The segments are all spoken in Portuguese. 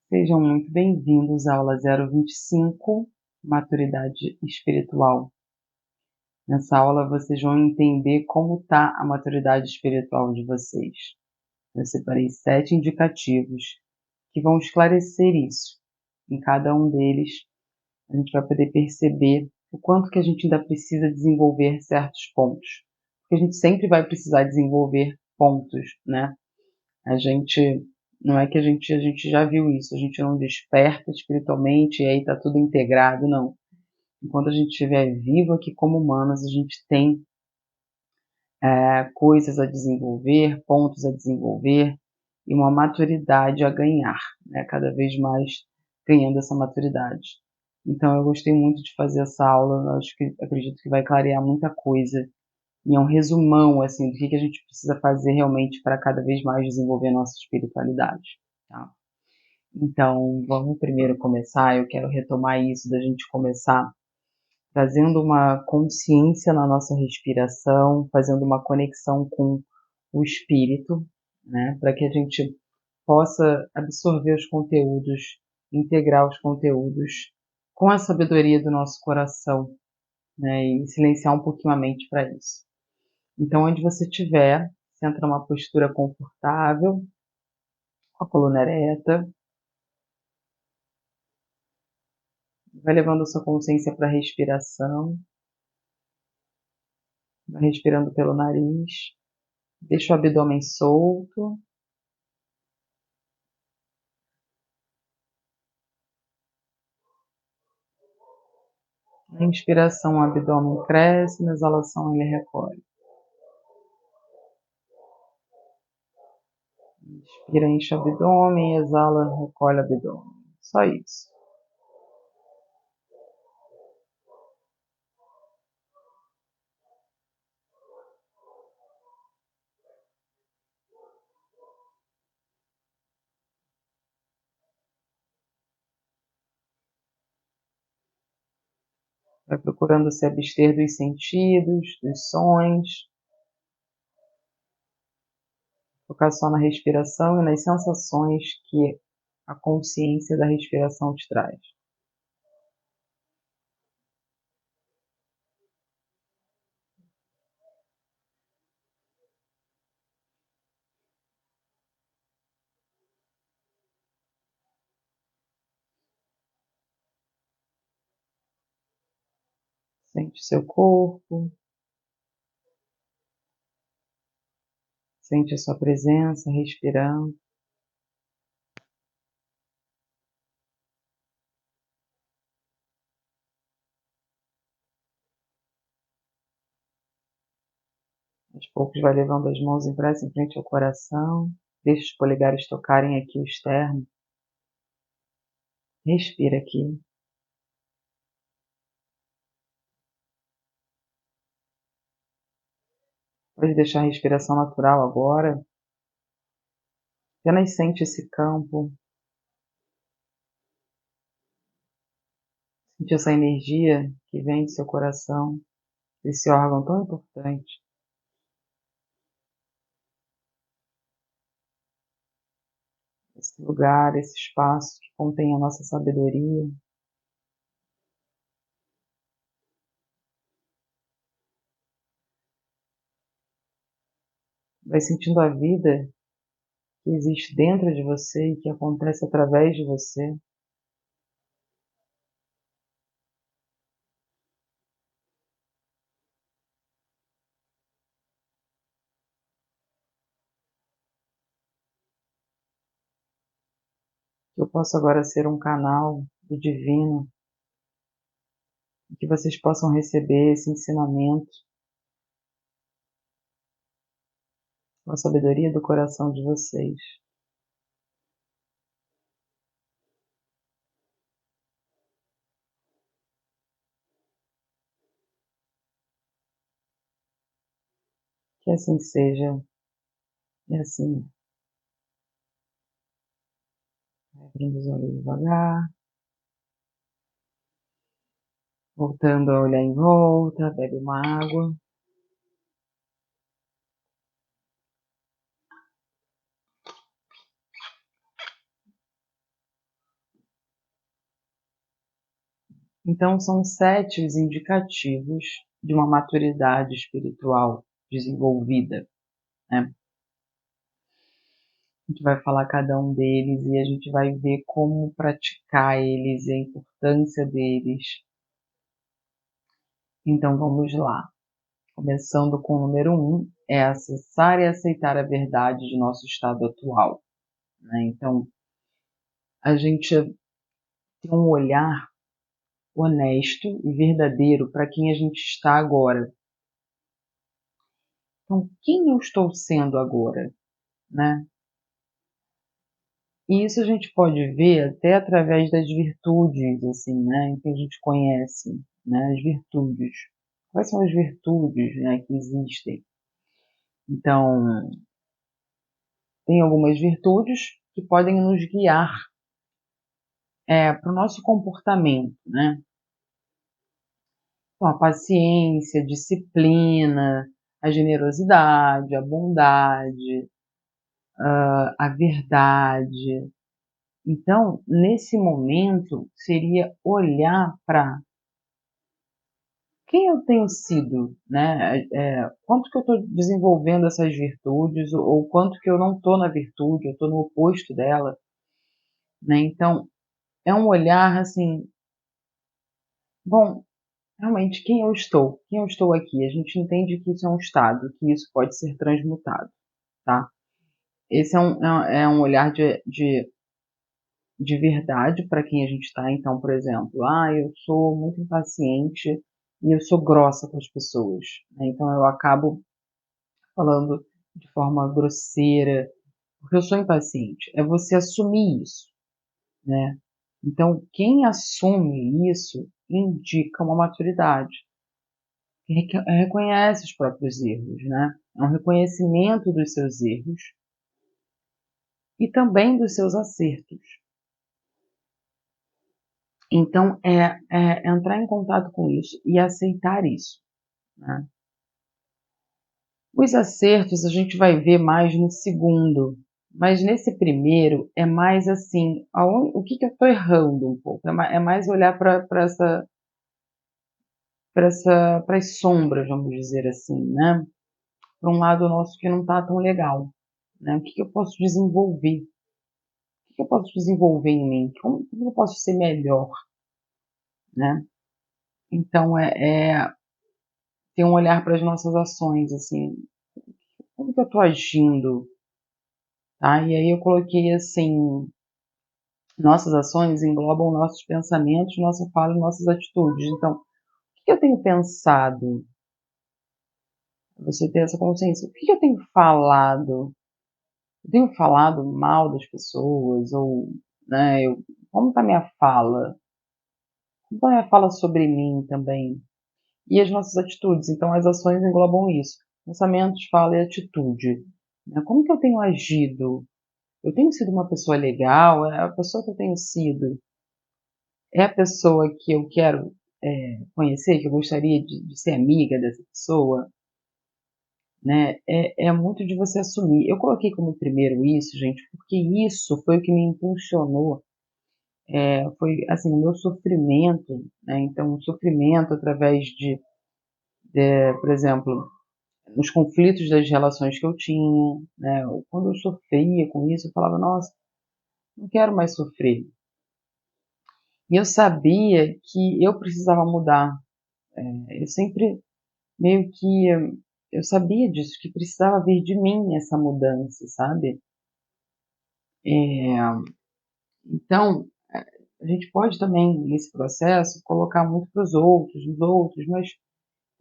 Sejam muito bem-vindos à aula 025, Maturidade Espiritual. Nessa aula vocês vão entender como está a maturidade espiritual de vocês. Eu separei 7 indicativos que vão esclarecer isso. Em cada um deles, a gente vai poder perceber o quanto que a gente ainda precisa desenvolver certos pontos. Porque a gente sempre vai precisar desenvolver pontos, né? Não é que a gente já viu isso, a gente não desperta espiritualmente e aí tá tudo integrado, não. Enquanto a gente estiver vivo aqui como humanos, a gente tem coisas a desenvolver, pontos a desenvolver e uma maturidade a ganhar, né? Cada vez mais ganhando essa maturidade. Então eu gostei muito de fazer essa aula, acredito que vai clarear muita coisa. E é um resumão assim, do que a gente precisa fazer realmente para cada vez mais desenvolver a nossa espiritualidade. Tá? Então, vamos primeiro começar. Eu quero retomar isso da gente começar trazendo uma consciência na nossa respiração, fazendo uma conexão com o espírito, né, para que a gente possa absorver os conteúdos, integrar os conteúdos com a sabedoria do nosso coração, né, e silenciar um pouquinho a mente para isso. Então, onde você estiver, senta numa postura confortável, com a coluna ereta. Vai levando a sua consciência para a respiração. Vai respirando pelo nariz. Deixa o abdômen solto. Na inspiração, o abdômen cresce. Na exalação, ele recolhe. Inspira, enche o abdômen. Exala, recolhe o abdômen. Só isso. Vai procurando se abster dos sentidos, dos sons. Focar só na respiração e nas sensações que a consciência da respiração te traz. Sente seu corpo. Sente a sua presença respirando. Aos poucos vai levando as mãos em prece em frente ao coração. Deixa os polegares tocarem aqui o externo. Respira aqui. Pode deixar a respiração natural agora. Apenas sente esse campo. Sente essa energia que vem do seu coração, desse órgão tão importante. Esse lugar, esse espaço que contém a nossa sabedoria. Vai sentindo a vida que existe dentro de você e que acontece através de você. Que eu possa agora ser um canal do divino, e que vocês possam receber esse ensinamento com a sabedoria do coração de vocês. Que assim seja, e assim, abrindo os olhos devagar, voltando a olhar em volta, bebe uma água. Então, são 7 os indicativos de uma maturidade espiritual desenvolvida, né? A gente vai falar cada um deles e a gente vai ver como praticar eles e a importância deles. Então, vamos lá. Começando com o número 1, é acessar e aceitar a verdade de nosso estado atual, né? Então, a gente tem um olhar honesto e verdadeiro para quem a gente está agora. Então, quem eu estou sendo agora, né? E isso a gente pode ver até através das virtudes, assim, né, que a gente conhece, né, as virtudes. Quais são as virtudes, né, que existem? Então, tem algumas virtudes que podem nos guiar para o nosso comportamento, né? Então, a paciência, a disciplina, a generosidade, a bondade, a verdade. Então, nesse momento, seria olhar para quem eu tenho sido, né? Quanto que eu estou desenvolvendo essas virtudes, ou quanto que eu não estou na virtude, eu estou no oposto dela, né? Então, é um olhar assim, bom, realmente, quem eu estou aqui. A gente entende que isso é um estado, que isso pode ser transmutado, tá? Esse é um olhar de verdade para quem a gente está. Então, por exemplo, eu sou muito impaciente e eu sou grossa com as pessoas, né? Então eu acabo falando de forma grosseira, porque eu sou impaciente. É você assumir isso, né? Então, quem assume isso indica uma maturidade. Reconhece os próprios erros, né? É um reconhecimento dos seus erros e também dos seus acertos. Então, é entrar em contato com isso e aceitar isso, né? Os acertos a gente vai ver mais no segundo, mas nesse primeiro é mais assim, o que eu estou errando um pouco, é mais olhar para as sombras, vamos dizer assim, né? Para um lado nosso que não está tão legal, né? O que eu posso desenvolver? O que eu posso desenvolver em mim? Como eu posso ser melhor, né? Então, ter um olhar para as nossas ações, assim, como que eu estou agindo, tá? E aí eu coloquei assim, nossas ações englobam nossos pensamentos, nossa fala e nossas atitudes. Então, o que eu tenho pensado? Você ter essa consciência. O que eu tenho falado? Eu tenho falado mal das pessoas? Ou, né, como está minha fala? Como está minha fala sobre mim também? E as nossas atitudes. Então, as ações englobam isso. Pensamentos, fala e atitude. Né? Como que eu tenho agido? Eu tenho sido uma pessoa legal? É a pessoa que eu tenho sido é a pessoa que eu quero conhecer, que eu gostaria de ser amiga dessa pessoa, né? É muito de você assumir. Eu coloquei como primeiro isso, gente, porque isso foi o que me impulsionou. Foi assim, o meu sofrimento, né? Então, o sofrimento através por exemplo, nos conflitos das relações que eu tinha, né? Quando eu sofria com isso, eu falava, nossa, não quero mais sofrer. E eu sabia que eu precisava mudar. Eu sempre meio que eu sabia disso, que precisava vir de mim essa mudança, sabe? É, então, a gente pode também, nesse processo, colocar muito para os outros, nos outros, mas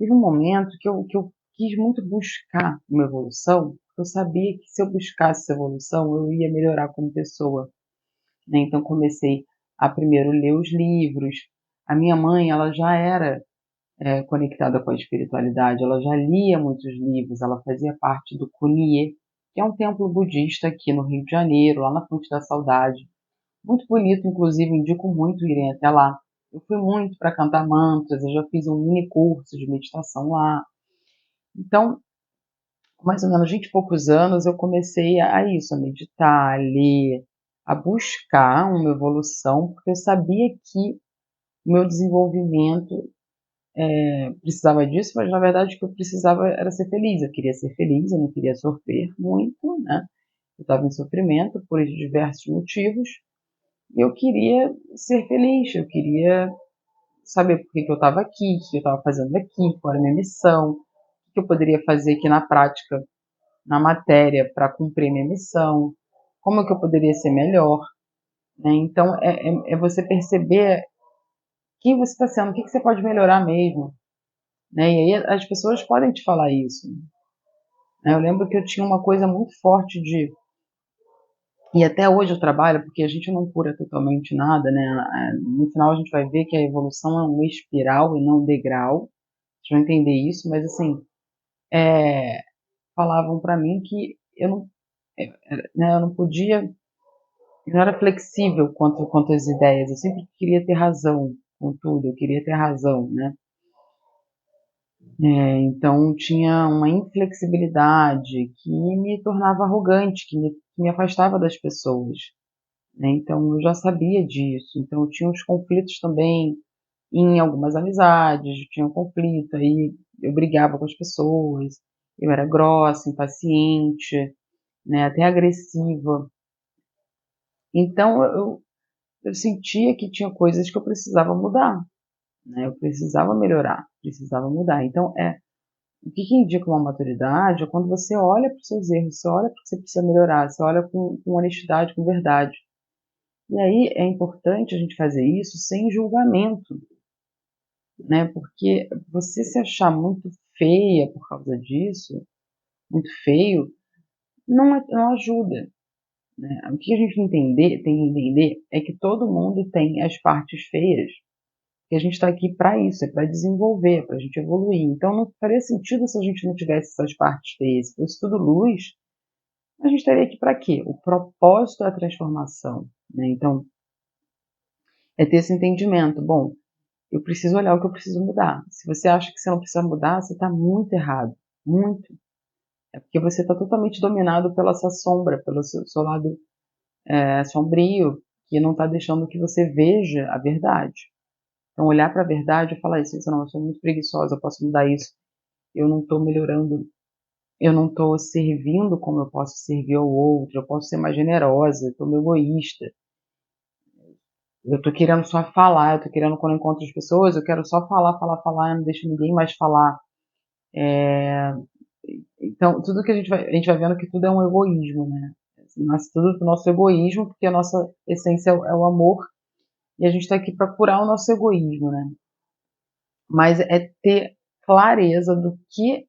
teve um momento que eu quis muito buscar uma evolução, porque eu sabia que se eu buscasse essa evolução, eu ia melhorar como pessoa, né? Então, comecei a primeiro ler os livros. A minha mãe, ela já era conectada com a espiritualidade, ela já lia muitos livros, ela fazia parte do Kunie, que é um templo budista aqui no Rio de Janeiro, lá na Fonte da Saudade. Muito bonito, inclusive, indico muito irem até lá. Eu fui muito para cantar mantras, eu já fiz um mini curso de meditação lá. Então, com mais ou menos 20 e poucos anos, eu comecei a isso, a meditar, a ler, a buscar uma evolução, porque eu sabia que o meu desenvolvimento precisava disso, mas na verdade o que eu precisava era ser feliz. Eu queria ser feliz, eu não queria sofrer muito, né? Eu estava em sofrimento por diversos motivos. E eu queria ser feliz, eu queria saber por que eu estava aqui, o que eu estava fazendo aqui, qual era a minha missão, o que eu poderia fazer aqui na prática, na matéria, para cumprir minha missão, como é que eu poderia ser melhor. Né? Então, é você perceber quem você está sendo, o que você pode melhorar mesmo. Né? E aí as pessoas podem te falar isso. Né? Eu lembro que eu tinha uma coisa muito forte de... E até hoje eu trabalho, porque a gente não cura totalmente nada, né? No final a gente vai ver que a evolução é uma espiral e não um degrau. Vocês vão entender isso, mas assim, falavam para mim que né, eu não podia, eu não era flexível quanto às ideias. Eu sempre queria ter razão com tudo, eu queria ter razão, né? Então tinha uma inflexibilidade que me tornava arrogante, que me afastava das pessoas. Né? Então eu já sabia disso. Então eu tinha uns conflitos também em algumas amizades, tinha um conflito, aí eu brigava com as pessoas, eu era grossa, impaciente, né, até agressiva. Então eu sentia que tinha coisas que eu precisava mudar, né, eu precisava melhorar, precisava mudar. Então o que indica uma maturidade é quando você olha para os seus erros, você olha para o que você precisa melhorar, você olha com honestidade, com verdade. E aí é importante a gente fazer isso sem julgamento, né? Porque você se achar muito feia por causa disso, muito feio, não ajuda, né? O que a gente tem que entender é que todo mundo tem as partes feias, que a gente está aqui para isso, é para desenvolver, para a gente evoluir. Então não faria sentido se a gente não tivesse essas partes feias. Se fosse tudo luz, a gente estaria aqui para quê? O propósito é a transformação, né? Então é ter esse entendimento. Bom, eu preciso olhar o que eu preciso mudar. Se você acha que você não precisa mudar, você está muito errado. Muito. É porque você está totalmente dominado pela sua sombra, pelo seu lado sombrio, que não está deixando que você veja a verdade. Então, olhar para a verdade e falar isso, não, eu sou muito preguiçosa, eu posso mudar isso, eu não estou melhorando, eu não estou servindo como eu posso servir ao outro, eu posso ser mais generosa, eu estou meio egoísta, eu estou querendo só falar, eu estou querendo quando eu encontro as pessoas, eu quero só falar, falar, falar, eu não deixo ninguém mais falar. Então, tudo que a gente vai vendo que tudo é um egoísmo, né? Nasce tudo do nosso egoísmo, porque a nossa essência é o amor, e a gente está aqui para curar o nosso egoísmo, né? Mas é ter clareza do que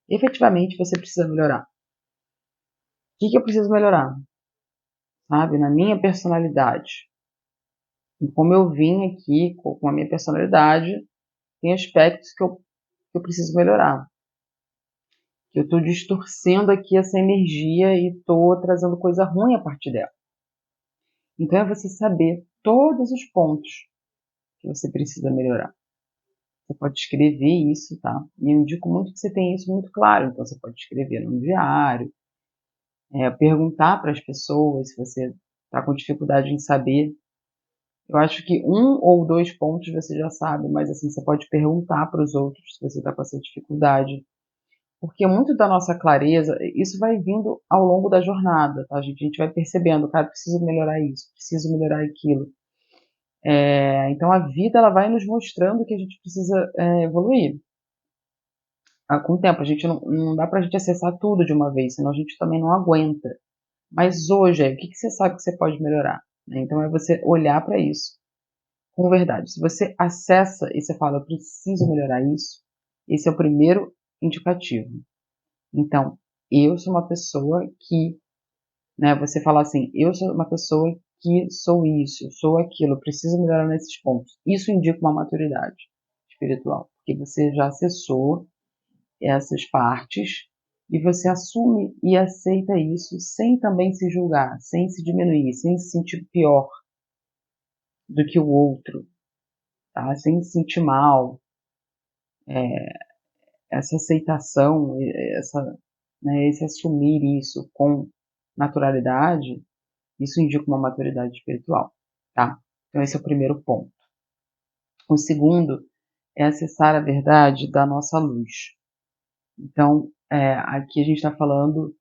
efetivamente você precisa melhorar. O que eu preciso melhorar? Sabe? Na minha personalidade. E como eu vim aqui com a minha personalidade, tem aspectos que eu preciso melhorar. Que eu estou distorcendo aqui essa energia e estou trazendo coisa ruim a partir dela. Então é você saber todos os pontos que você precisa melhorar. Você pode escrever isso, tá? E eu indico muito que você tenha isso muito claro. Então você pode escrever num diário, perguntar para as pessoas se você está com dificuldade em saber. Eu acho que 1 ou 2 pontos você já sabe, mas assim, você pode perguntar para os outros se você está com essa dificuldade. Porque muito da nossa clareza, isso vai vindo ao longo da jornada, tá, gente? A gente vai percebendo, cara, preciso melhorar isso, preciso melhorar aquilo. Então a vida ela vai nos mostrando que a gente precisa evoluir. Com o tempo, a gente não dá pra gente acessar tudo de uma vez, senão a gente também não aguenta. Mas hoje, o que você sabe que você pode melhorar? Né? Então é você olhar para isso com verdade. Se você acessa e você fala, eu preciso melhorar isso, esse é o primeiro indicativo. Então, eu sou uma pessoa que, né, você fala assim, eu sou uma pessoa que sou isso, sou aquilo, preciso melhorar nesses pontos. Isso indica uma maturidade espiritual, porque você já acessou essas partes e você assume e aceita isso sem também se julgar, sem se diminuir, sem se sentir pior do que o outro, tá? Sem se sentir mal. Essa aceitação, esse assumir isso com naturalidade, isso indica uma maturidade espiritual, tá? Então esse é o primeiro ponto. O segundo é acessar a verdade da nossa luz. Então, aqui a gente está falando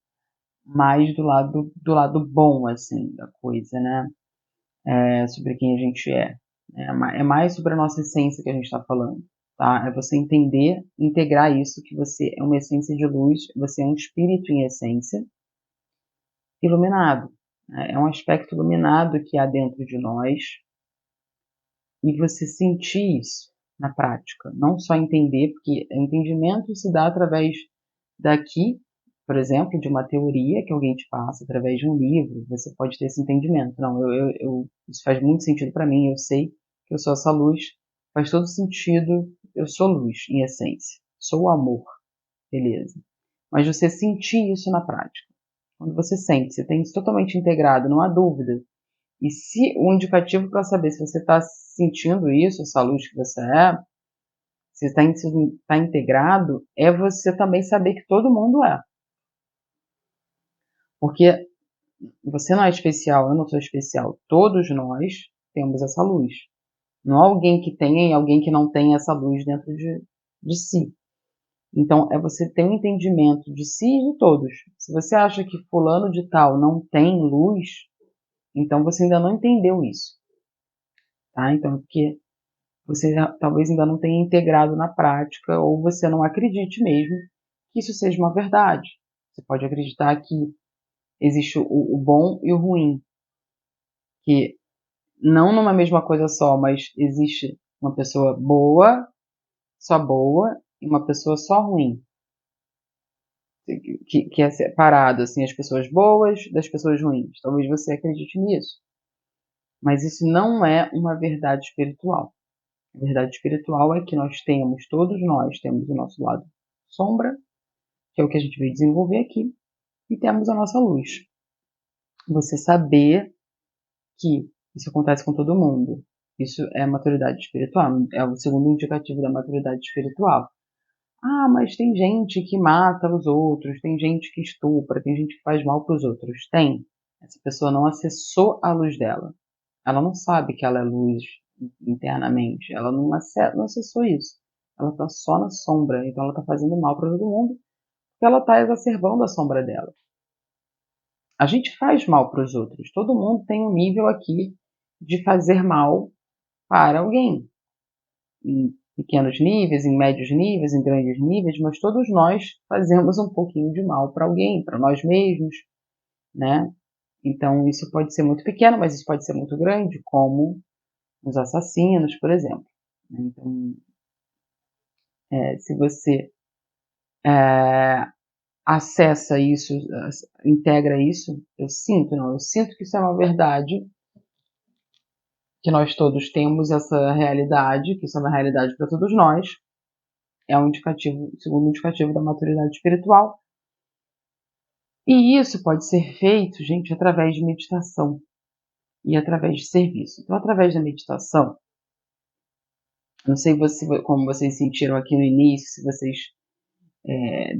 mais do lado bom, assim, da coisa, né? Sobre quem a gente é. É mais sobre a nossa essência que a gente está falando, tá? É você entender, integrar isso, que você é uma essência de luz, você é um espírito em essência, iluminado. É um aspecto iluminado que há dentro de nós, e você sentir isso na prática, não só entender, porque o entendimento se dá através daqui, por exemplo, de uma teoria que alguém te passa, através de um livro, você pode ter esse entendimento. Não, isso faz muito sentido para mim, eu sei que eu sou essa luz, faz todo sentido, eu sou luz, em essência, sou o amor, beleza. Mas você sentir isso na prática. Quando você sente, você tem isso totalmente integrado, não há dúvida. E se o indicativo para saber se você está sentindo isso, essa luz que você é, se está integrado, é você também saber que todo mundo é. Porque você não é especial, eu não sou especial. Todos nós temos essa luz. Não há alguém que tenha e alguém que não tenha essa luz dentro de si. Então, é você ter um entendimento de si e de todos. Se você acha que fulano de tal não tem luz, então você ainda não entendeu isso. Tá? Então, porque você talvez ainda não tenha integrado na prática, ou você não acredite mesmo que isso seja uma verdade. Você pode acreditar que existe o bom e o ruim, que não numa mesma coisa só, mas existe uma pessoa boa, só boa, e uma pessoa só ruim, que é separado, assim, as pessoas boas das pessoas ruins. Talvez você acredite nisso, mas isso não é uma verdade espiritual. A verdade espiritual é que todos nós temos o nosso lado sombra, que é o que a gente veio desenvolver aqui, e temos a nossa luz. Você saber que isso acontece com todo mundo. Isso é maturidade espiritual, é o segundo indicativo da maturidade espiritual. Ah, mas tem gente que mata os outros, tem gente que estupra, tem gente que faz mal para os outros. Tem. Essa pessoa não acessou a luz dela. Ela não sabe que ela é luz internamente. Ela não acessou isso. Ela está só na sombra. Então ela está fazendo mal para todo mundo porque ela está exacerbando a sombra dela. A gente faz mal para os outros. Todo mundo tem um nível aqui de fazer mal para alguém. Em pequenos níveis, em médios níveis, em grandes níveis, mas todos nós fazemos um pouquinho de mal para alguém, para nós mesmos, né? Então isso pode ser muito pequeno, mas isso pode ser muito grande, como os assassinos, por exemplo. Então, se você acessa isso, integra isso, eu sinto que isso é uma verdade, que nós todos temos essa realidade, que isso é uma realidade para todos nós, é um indicativo, segundo indicativo da maturidade espiritual. E isso pode ser feito, gente, através de meditação e através de serviço. Então, através da meditação, não sei como vocês sentiram aqui no início, se vocês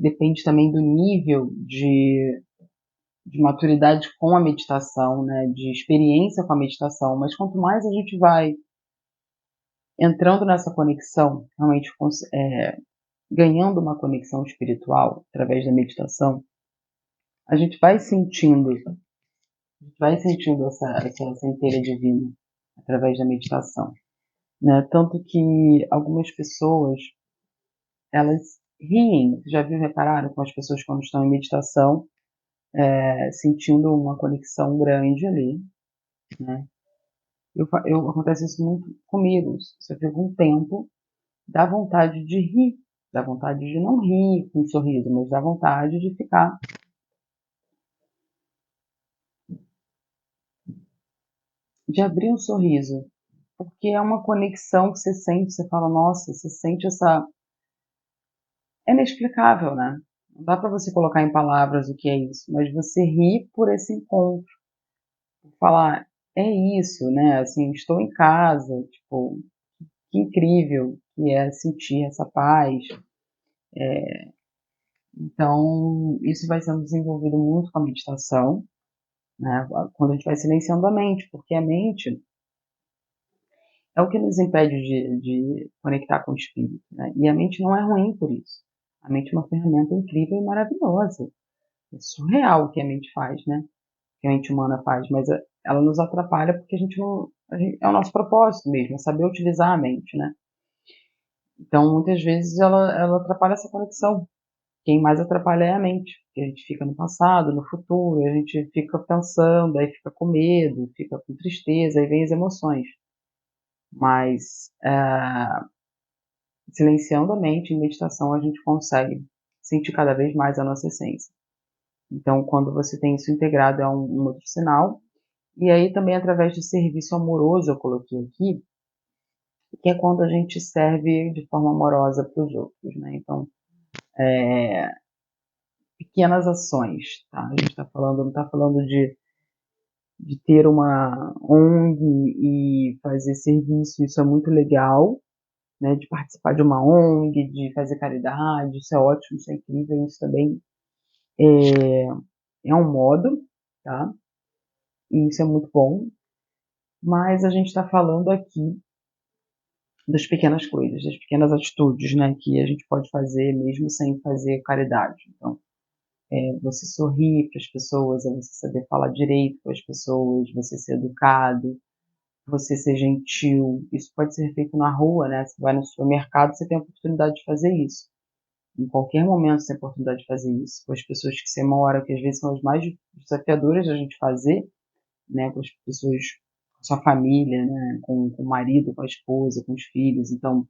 depende também do nível de maturidade com a meditação, né, de experiência com a meditação, mas quanto mais a gente vai entrando nessa conexão, realmente ganhando uma conexão espiritual através da meditação, a gente vai sentindo essa centelha divina através da meditação, né? Tanto que algumas pessoas, elas riem, já viu, repararam com as pessoas quando estão em meditação, sentindo uma conexão grande ali, né? Acontece isso muito comigo. Você fica um tempo, dá vontade de rir, dá vontade de não rir com um sorriso, mas dá vontade de ficar, de abrir um sorriso, porque é uma conexão que você sente, você fala, nossa, você sente essa... É inexplicável, né? Não dá para você colocar em palavras o que é isso, mas você ri por esse encontro, por falar, é isso, né? Assim, estou em casa, tipo, que incrível que é sentir essa paz. Então, isso vai sendo desenvolvido muito com a meditação, né? Quando a gente vai silenciando a mente, porque a mente, é o que nos impede de conectar com o espírito, né? E a mente não é ruim por isso. A mente é uma ferramenta incrível e maravilhosa. É surreal o que a mente faz, né? O que a mente humana faz, mas ela nos atrapalha porque a gente não, é o nosso propósito mesmo, é saber utilizar a mente, né? Então, muitas vezes ela atrapalha essa conexão. Quem mais atrapalha é a mente, porque a gente fica no passado, no futuro, a gente fica pensando, aí fica com medo, fica com tristeza, aí vem as emoções. Mas silenciando a mente em meditação, a gente consegue sentir cada vez mais a nossa essência. Então, quando você tem isso integrado, é um outro sinal. E aí também através de serviço amoroso, eu coloquei aqui, que é quando a gente serve de forma amorosa para os outros, né? Então, pequenas ações, tá? A gente não está falando de ter uma ONG e fazer serviço, isso é muito legal, né? De participar de uma ONG, de fazer caridade, isso é ótimo, isso é incrível, isso também é um modo, tá? E isso é muito bom, mas a gente está falando aqui das pequenas coisas, das pequenas atitudes, né? Que a gente pode fazer mesmo sem fazer caridade. Então, você sorrir para as pessoas, é você saber falar direito com as pessoas, você ser educado, você ser gentil. Isso pode ser feito na rua, né? Você vai no supermercado, você tem a oportunidade de fazer isso. Em qualquer momento você tem a oportunidade de fazer isso. Com as pessoas que você mora, que às vezes são as mais desafiadoras da gente fazer, né? Com as pessoas, com a sua família, né? Com o marido, com a esposa, com os filhos. Então,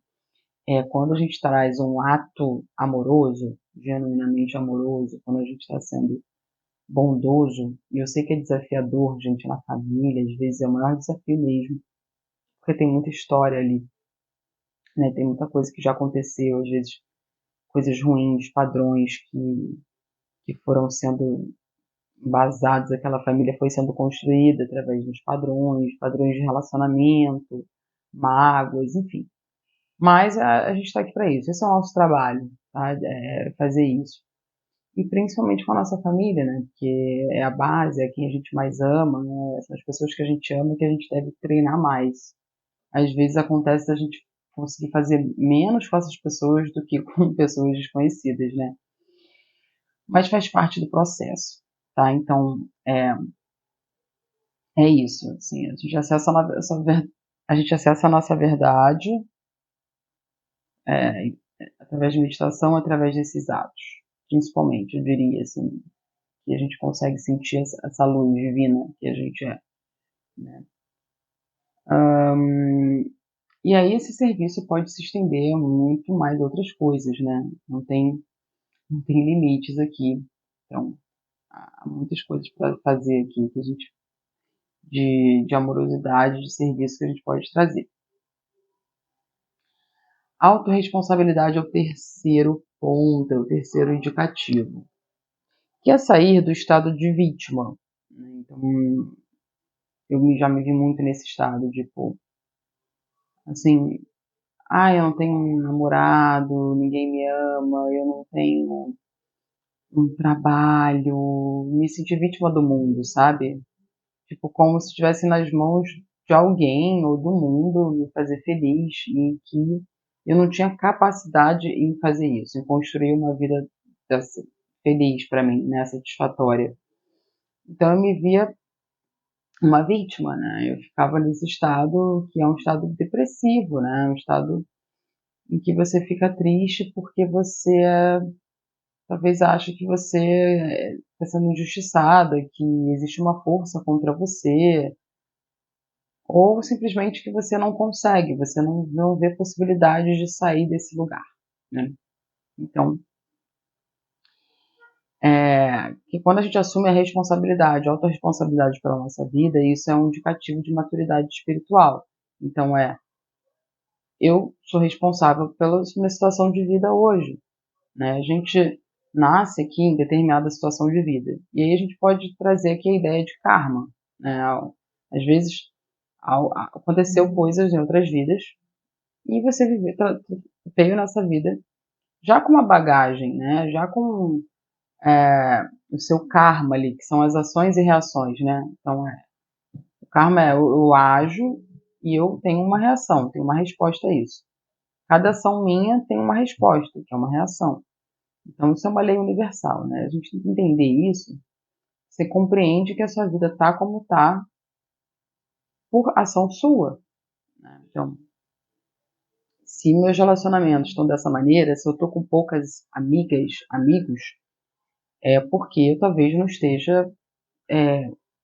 quando a gente traz um ato amoroso, genuinamente amoroso, quando a gente está sendo bondoso, e eu sei que é desafiador, gente, na família, às vezes é o maior desafio mesmo, porque tem muita história ali, né? Tem muita coisa que já aconteceu, às vezes coisas ruins, padrões que foram sendo basados, aquela família foi sendo construída através dos padrões, padrões de relacionamento, mágoas, enfim. Mas a gente está aqui para isso, esse é o nosso trabalho, tá? Fazer isso. E principalmente com a nossa família, né? Porque é a base, é quem a gente mais ama, né? São as pessoas que a gente ama que a gente deve treinar mais. Às vezes acontece da gente conseguir fazer menos com essas pessoas do que com pessoas desconhecidas, né? Mas faz parte do processo, tá? Então, é isso, assim, a gente acessa a nossa verdade é, através de meditação, através desses atos, principalmente, eu diria, assim, que a gente consegue sentir essa luz divina que a gente é, né? E aí esse serviço pode se estender a muito mais outras coisas, né? Não tem limites aqui. Então, há muitas coisas para fazer aqui que a gente de amorosidade, de serviço que a gente pode trazer. Autorresponsabilidade é o terceiro ponto, é o terceiro indicativo, que é sair do estado de vítima. Então, eu já me vi muito nesse estado, tipo, assim, eu não tenho um namorado, ninguém me ama, eu não tenho um trabalho, me senti vítima do mundo, sabe? Tipo, como se estivesse nas mãos de alguém ou do mundo me fazer feliz e que eu não tinha capacidade em fazer isso, em construir uma vida dessa, feliz para mim, né, satisfatória. Então eu me via uma vítima, né? Eu ficava nesse estado que é um estado depressivo, né? Um estado em que você fica triste porque você talvez acha que você está sendo injustiçada, que existe uma força contra você, ou simplesmente que você não consegue, você não vê possibilidade de sair desse lugar, né? Então, que quando a gente assume a responsabilidade, a autorresponsabilidade pela nossa vida, isso é um indicativo de maturidade espiritual. Então, eu sou responsável pela minha situação de vida hoje, né? A gente nasce aqui em determinada situação de vida. E aí a gente pode trazer aqui a ideia de karma, né? Às vezes aconteceu coisas em outras vidas e você veio nessa vida já com uma bagagem, né? Já com o seu karma ali, que são as ações e reações, né? Então, o karma é eu ajo e eu tenho uma reação, tenho uma resposta a isso. Cada ação minha tem uma resposta, que é uma reação. Então, isso é uma lei universal, né? A gente tem que entender isso. Você compreende que a sua vida tá como tá por ação sua, né? Então, se meus relacionamentos estão dessa maneira, se eu tô com poucas amigas, amigos, é porque eu talvez não esteja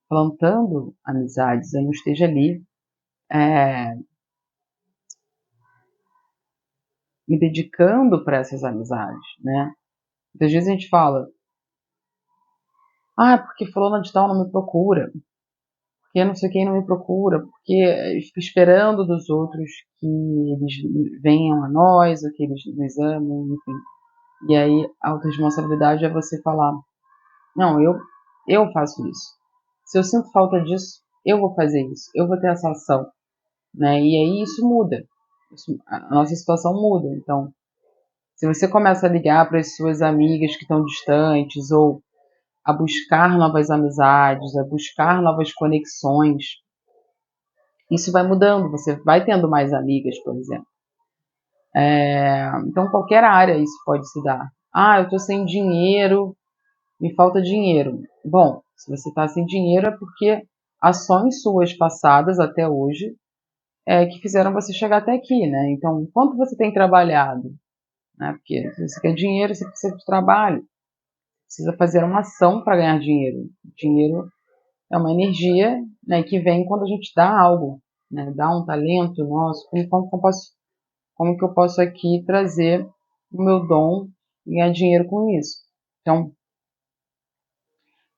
plantando amizades, eu não esteja ali me dedicando para essas amizades, né? Muitas vezes a gente fala, porque fulano de tal não me procura, porque não sei quem não me procura, porque eu fico esperando dos outros que eles venham a nós, ou que eles nos amem, enfim. E aí a autorresponsabilidade é você falar, não, eu faço isso. Se eu sinto falta disso, eu vou fazer isso, eu vou ter essa ação, né? E aí isso muda, a nossa situação muda. Então, se você começa a ligar para as suas amigas que estão distantes, ou a buscar novas amizades, a buscar novas conexões, isso vai mudando, você vai tendo mais amigas, por exemplo. Então, qualquer área isso pode se dar. Eu estou sem dinheiro, me falta dinheiro. Bom, se você está sem dinheiro é porque ações suas passadas até hoje que fizeram você chegar até aqui, né? Então, quanto você tem trabalhado? Né? Porque se você quer dinheiro, você precisa de trabalho. Precisa fazer uma ação para ganhar dinheiro. Dinheiro é uma energia, né, que vem quando a gente dá algo, né? Dá um talento nosso. Como que eu posso aqui trazer o meu dom e ganhar dinheiro com isso? Então,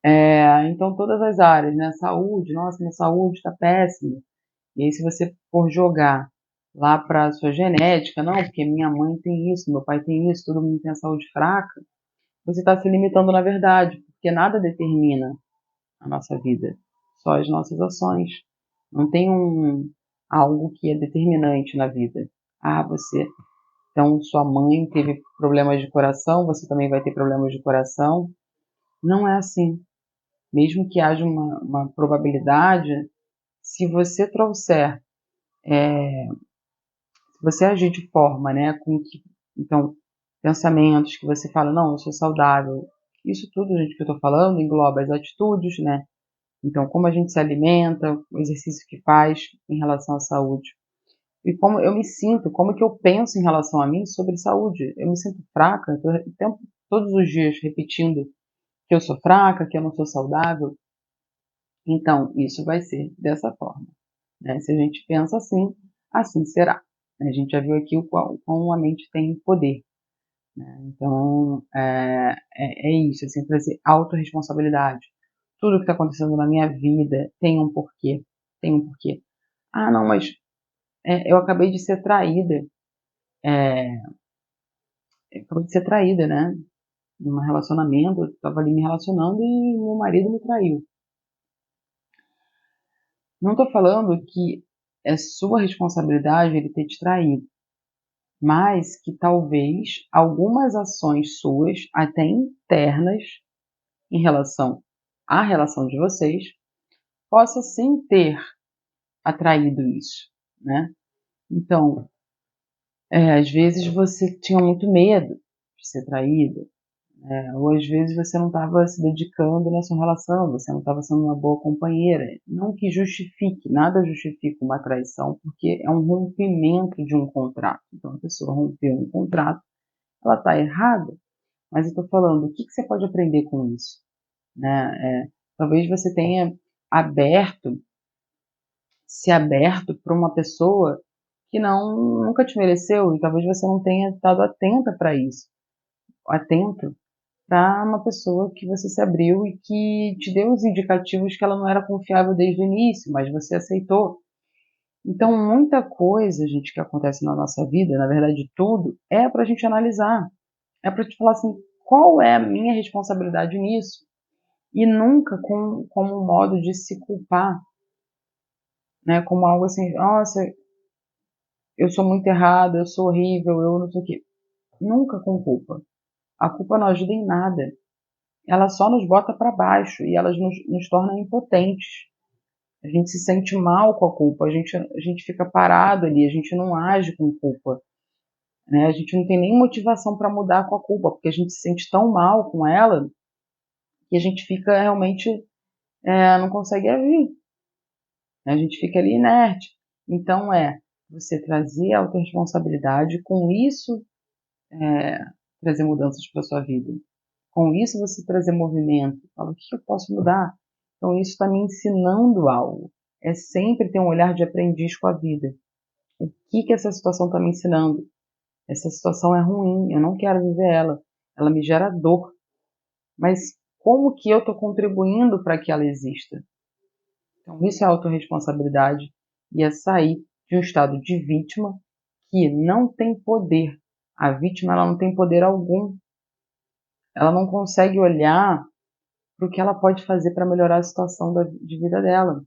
então todas as áreas, né? Saúde, nossa, minha saúde está péssima. E aí, se você for jogar lá para a sua genética, não, porque minha mãe tem isso, meu pai tem isso, todo mundo tem a saúde fraca, você está se limitando na verdade, porque nada determina a nossa vida, só as nossas ações. Não tem algo que é determinante na vida. Você. Então, sua mãe teve problemas de coração, você também vai ter problemas de coração. Não é assim. Mesmo que haja uma probabilidade, se você trouxer, se você agir de forma, né, com que, então, pensamentos que você fala, não, eu sou saudável. Isso tudo, gente, que eu estou falando, engloba as atitudes, né? Então, como a gente se alimenta, o exercício que faz em relação à saúde. E como eu me sinto, como que eu penso em relação a mim sobre saúde. Eu me sinto fraca, estou todos os dias repetindo que eu sou fraca, que eu não sou saudável. Então, isso vai ser dessa forma, né? Se a gente pensa assim, assim será. A gente já viu aqui o quão a mente tem poder, né? Então, é isso, assim, trazer autorresponsabilidade. Tudo que está acontecendo na minha vida tem um porquê, tem um porquê. Não, mas eu acabei de ser traída, né? Num relacionamento, eu estava ali me relacionando e meu marido me traiu. Não estou falando que é sua responsabilidade ele ter te traído, mas que talvez algumas ações suas, até internas, em relação à relação de vocês, possa sim ter atraído isso, né? Então, às vezes você tinha muito medo de ser traída, ou às vezes você não estava se dedicando na sua relação, você não estava sendo uma boa companheira. Não que justifique, nada justifica uma traição, porque é um rompimento de um contrato. Então, a pessoa rompeu um contrato, ela está errada, mas eu estou falando, o que você pode aprender com isso? Né? Talvez você tenha se aberto para uma pessoa que nunca te mereceu, e talvez você não tenha estado atenta para isso, atento para uma pessoa que você se abriu e que te deu os indicativos que ela não era confiável desde o início, mas você aceitou. Então, muita coisa, gente, que acontece na nossa vida, na verdade tudo, é para a gente analisar. É para te falar assim, qual é a minha responsabilidade nisso? E nunca como um modo de se culpar, né? Como algo assim, nossa, eu sou muito errada, eu sou horrível, eu não sei o quê. Nunca com culpa. A culpa não ajuda em nada. Ela só nos bota para baixo e elas nos torna impotentes. A gente se sente mal com a culpa, a gente fica parado ali, a gente não age com culpa, né? A gente não tem nem motivação para mudar com a culpa, porque a gente se sente tão mal com ela que a gente fica realmente, não consegue agir, né? A gente fica ali inerte. Então você trazer a autorresponsabilidade, com isso trazer mudanças para sua vida. Com isso você trazer movimento. Fala, o que eu posso mudar? Então isso está me ensinando algo. É sempre ter um olhar de aprendiz com a vida. O que essa situação está me ensinando? Essa situação é ruim, eu não quero viver ela. Ela me gera dor. Mas como que eu estou contribuindo para que ela exista? Então isso é autorresponsabilidade e é sair de um estado de vítima que não tem poder. A vítima ela não tem poder algum. Ela não consegue olhar para o que ela pode fazer para melhorar a situação de vida dela.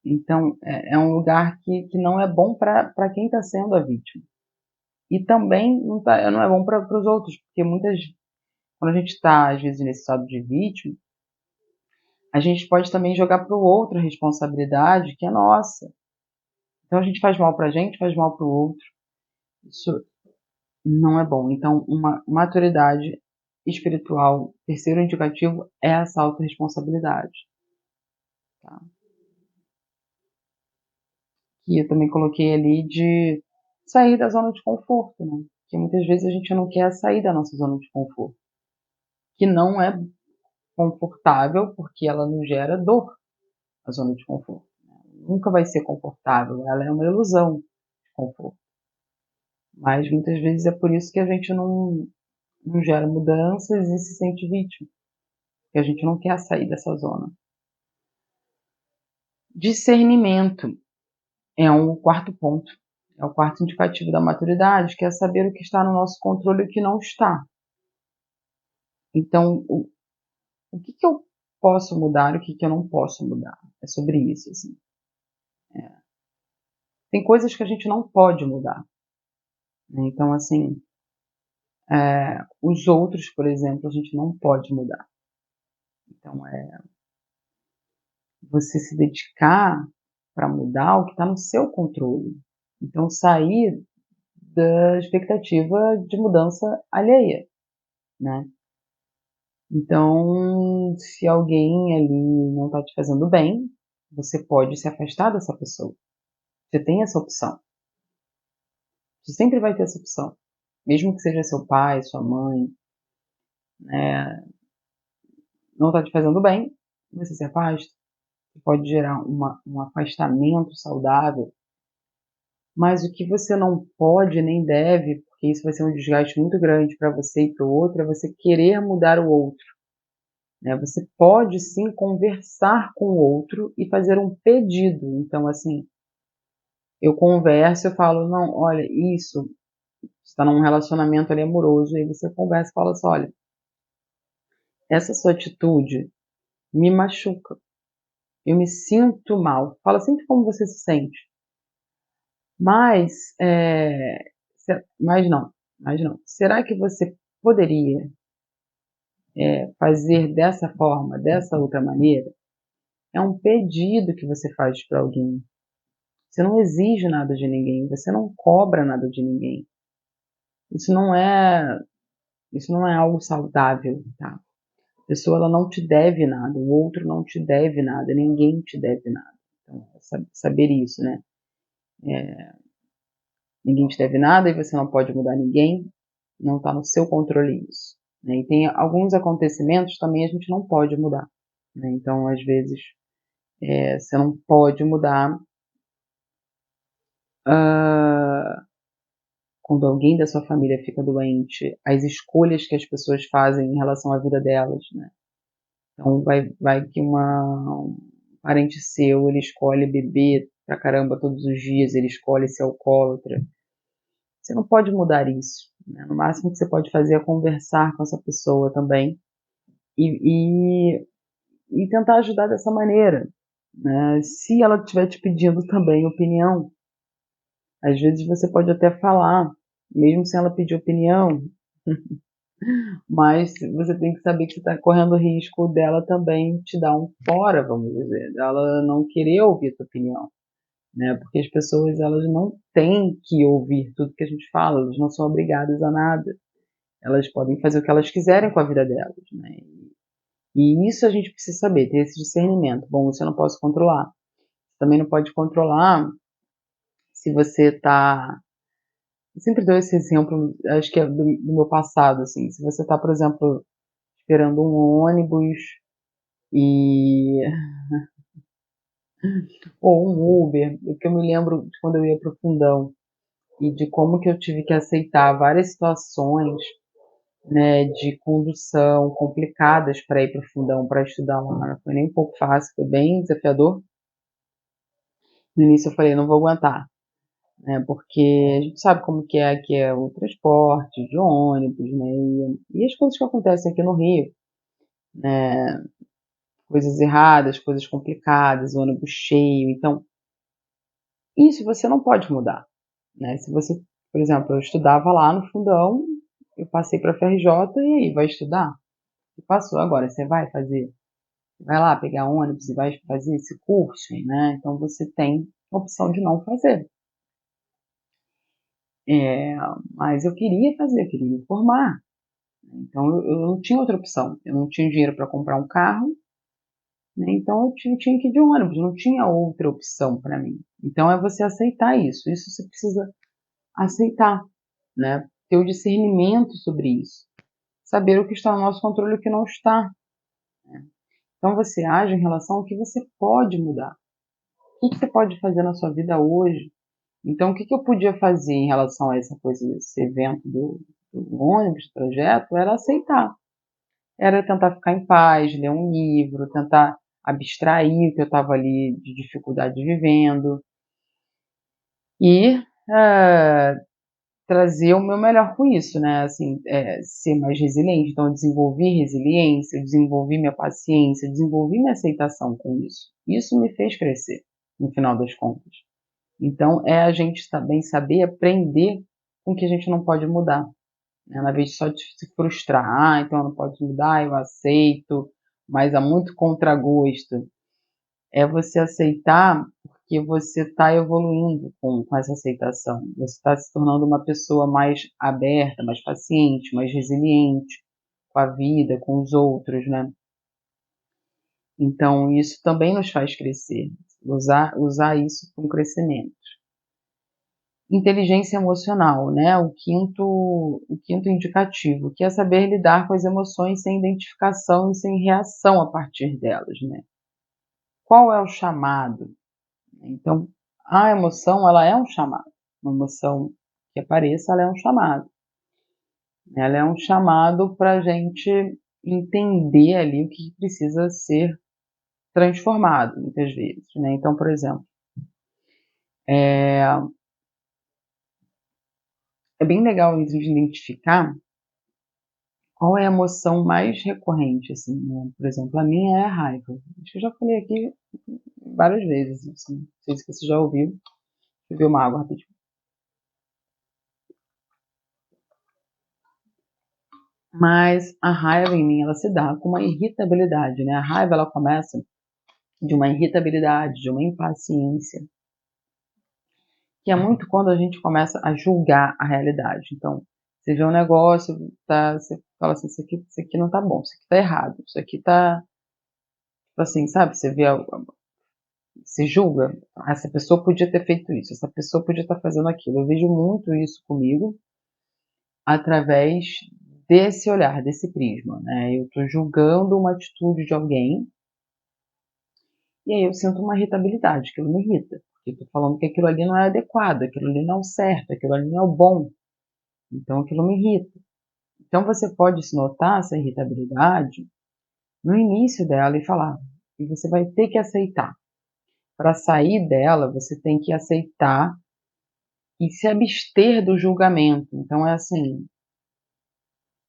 Então, é um lugar que não é bom para quem está sendo a vítima. E também não é bom para os outros, porque quando a gente está, às vezes, nesse estado de vítima, a gente pode também jogar para o outro a responsabilidade que é nossa. Então, a gente faz mal para a gente, faz mal para o outro. Isso não é bom. Então, uma maturidade espiritual, terceiro indicativo, é essa autorresponsabilidade. Tá? Que eu também coloquei ali de sair da zona de conforto, né? Que muitas vezes a gente não quer sair da nossa zona de conforto, que não é confortável porque ela nos gera dor, a zona de conforto. Nunca vai ser confortável, ela é uma ilusão de conforto. Mas muitas vezes é por isso que a gente não gera mudanças e se sente vítima, porque a gente não quer sair dessa zona. Discernimento é um quarto ponto. É o quarto indicativo da maturidade, que é saber o que está no nosso controle e o que não está. Então, o que eu posso mudar e o que eu não posso mudar? É sobre isso, assim. Tem coisas que a gente não pode mudar, né? Então, assim, os outros, por exemplo, a gente não pode mudar. Então, você se dedicar para mudar o que está no seu controle. Então, sair da expectativa de mudança alheia, né? Então, se alguém ali não está te fazendo bem, você pode se afastar dessa pessoa. Você tem essa opção. Você sempre vai ter essa opção. Mesmo que seja seu pai, sua mãe, né, não está te fazendo bem, você se afasta. Pode gerar um afastamento saudável. Mas o que você não pode nem deve, porque isso vai ser um desgaste muito grande para você e para o outro, é você querer mudar o outro. Né? Você pode sim conversar com o outro e fazer um pedido. Então, assim, eu converso, eu falo, não, olha, isso, está num relacionamento ali amoroso, e você conversa e fala assim, olha, essa sua atitude me machuca, eu me sinto mal. Fala sempre como você se sente. Mas, mas não. Será que você poderia fazer dessa forma, dessa outra maneira? É um pedido que você faz para alguém. Você não exige nada de ninguém, você não cobra nada de ninguém. Isso não é, isso não é algo saudável, tá? A pessoa ela não te deve nada, o outro não te deve nada, ninguém te deve nada. Então, saber isso, né? Ninguém te deve nada e você não pode mudar ninguém, não está no seu controle isso. Né? E tem alguns acontecimentos também a gente não pode mudar. Né? Então, às vezes, você não pode mudar quando alguém da sua família fica doente, as escolhas que as pessoas fazem em relação à vida delas. Né? Então, vai que um parente seu, ele escolhe beber pra caramba todos os dias, ele escolhe ser alcoólatra. Você não pode mudar isso. Né? No máximo que você pode fazer é conversar com essa pessoa também e, e, e tentar ajudar dessa maneira. Né? Se ela estiver te pedindo também opinião, às vezes você pode até falar, mesmo sem ela pedir opinião, Mas você tem que saber que você está correndo o risco dela também te dar um fora, vamos dizer, dela não querer ouvir a tua opinião, né? Porque as pessoas, elas não têm que ouvir tudo que a gente fala, elas não são obrigadas a nada. Elas podem fazer o que elas quiserem com a vida delas, né? E isso a gente precisa saber, ter esse discernimento. Bom, isso eu não posso controlar. Também não pode controlar se você está. Eu sempre dou esse exemplo, acho que é do meu passado, assim. Se você está, por exemplo, esperando um ônibus e ou um Uber, que eu me lembro de quando eu ia para o fundão e de como que eu tive que aceitar várias situações, né, de condução complicadas para ir para o fundão para estudar lá. Não foi nem um pouco fácil, foi bem desafiador. No início eu falei, não vou aguentar, né, porque a gente sabe como que é o transporte de ônibus, né, e as coisas que acontecem aqui no Rio, né, coisas erradas, coisas complicadas, ônibus cheio, então isso você não pode mudar, né? Se você, por exemplo, eu estudava lá no fundão, eu passei para a FRJ e aí, vai estudar? E passou, agora você vai fazer, vai lá pegar ônibus e vai fazer esse curso, né? Então você tem a opção de não fazer. É, mas eu queria fazer, eu queria me formar. Então eu não tinha outra opção. Eu não tinha dinheiro para comprar um carro, né? Então eu tinha que ir de ônibus, não tinha outra opção para mim. Então é você aceitar isso. Isso você precisa aceitar, né? Ter o discernimento sobre isso. Saber o que está no nosso controle e o que não está. Então você age em relação ao que você pode mudar. O que você pode fazer na sua vida hoje? Então, o que eu podia fazer em relação a essa coisa, esse evento do ônibus, do trajeto, era aceitar. Era tentar ficar em paz, ler um livro, tentar abstrair o que eu estava ali de dificuldade vivendo e trazer o meu melhor com isso, né? Assim, ser mais resiliente. Então, eu desenvolvi resiliência, eu desenvolvi minha paciência, eu desenvolvi minha aceitação com isso. Isso me fez crescer, no final das contas. Então, é a gente também saber aprender com o que a gente não pode mudar, né? Na vez de só de se frustrar, então não pode mudar, eu aceito, mas há muito contragosto. É você aceitar porque você está evoluindo com essa aceitação. Você está se tornando uma pessoa mais aberta, mais paciente, mais resiliente com a vida, com os outros, né? Então, isso também nos faz crescer. Usar isso para um crescimento. Inteligência emocional, né? O quinto indicativo, que é saber lidar com as emoções sem identificação e sem reação a partir delas, né? Qual é o chamado? Então, a emoção, ela é um chamado. Uma emoção que apareça, ela é um chamado. Ela é um chamado para a gente entender ali o que precisa ser transformado, muitas vezes, né? Então, por exemplo, é, é bem legal a gente identificar qual é a emoção mais recorrente, assim, né? Por exemplo, a minha é a raiva. Acho que eu já falei aqui várias vezes, assim. Não sei se você já ouviu. Deixa eu beber uma água rapidinho. Mas a raiva em mim, ela se dá com uma irritabilidade, né? A raiva, ela começa de uma irritabilidade, de uma impaciência, que é muito quando a gente começa a julgar a realidade. Então, você vê um negócio, você fala assim, isso aqui não tá bom, isso aqui tá errado, isso aqui tá, tipo assim, sabe? Você vê, você julga, essa pessoa podia ter feito isso, essa pessoa podia estar fazendo aquilo. Eu vejo muito isso comigo através desse olhar, desse prisma, né? Eu tô julgando uma atitude de alguém e aí eu sinto uma irritabilidade, aquilo me irrita. Porque eu tô falando que aquilo ali não é adequado, aquilo ali não é o certo, aquilo ali não é o bom. Então aquilo me irrita. Então você pode se notar essa irritabilidade no início dela e falar. E você vai ter que aceitar. Para sair dela, você tem que aceitar e se abster do julgamento. Então é assim,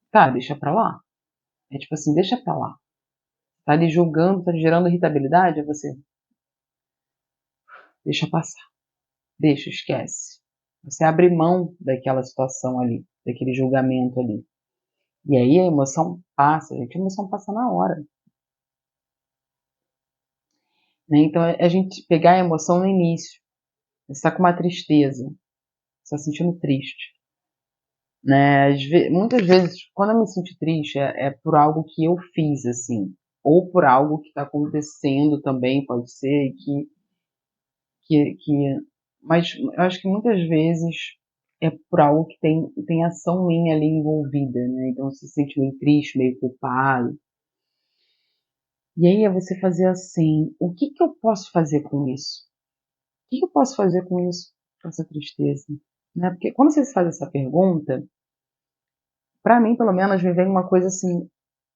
tá, deixa pra lá. É tipo assim, deixa pra lá. Tá ali julgando, tá gerando irritabilidade, é você, deixa passar. Deixa, esquece. Você abre mão daquela situação ali, daquele julgamento ali. E aí a emoção passa, gente, a emoção passa na hora. Né? Então, a gente pegar a emoção no início. Você está com uma tristeza, você está sentindo triste. Né? Muitas vezes, quando eu me sinto triste, é por algo que eu fiz, assim. Ou por algo que está acontecendo também, pode ser, mas eu acho que muitas vezes é por algo que tem ação minha ali envolvida, né? Então você se sente meio triste, meio culpado. E aí é você fazer assim, o que eu posso fazer com isso? O que eu posso fazer com isso, com essa tristeza? Né? Porque quando você faz essa pergunta, para mim, pelo menos, me vem uma coisa assim,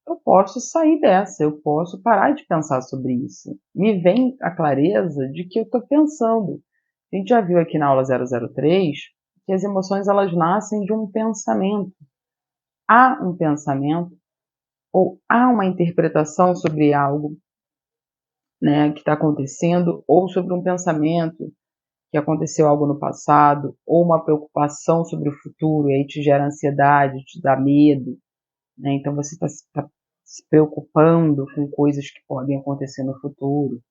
eu posso sair dessa, eu posso parar de pensar sobre isso. Me vem a clareza de que eu estou pensando. A gente já viu aqui na aula 003 que as emoções elas nascem de um pensamento. Há um pensamento ou há uma interpretação sobre algo, né, que está acontecendo, ou sobre um pensamento que aconteceu algo no passado, ou uma preocupação sobre o futuro, e aí te gera ansiedade, te dá medo, né? Então você está se preocupando com coisas que podem acontecer no futuro.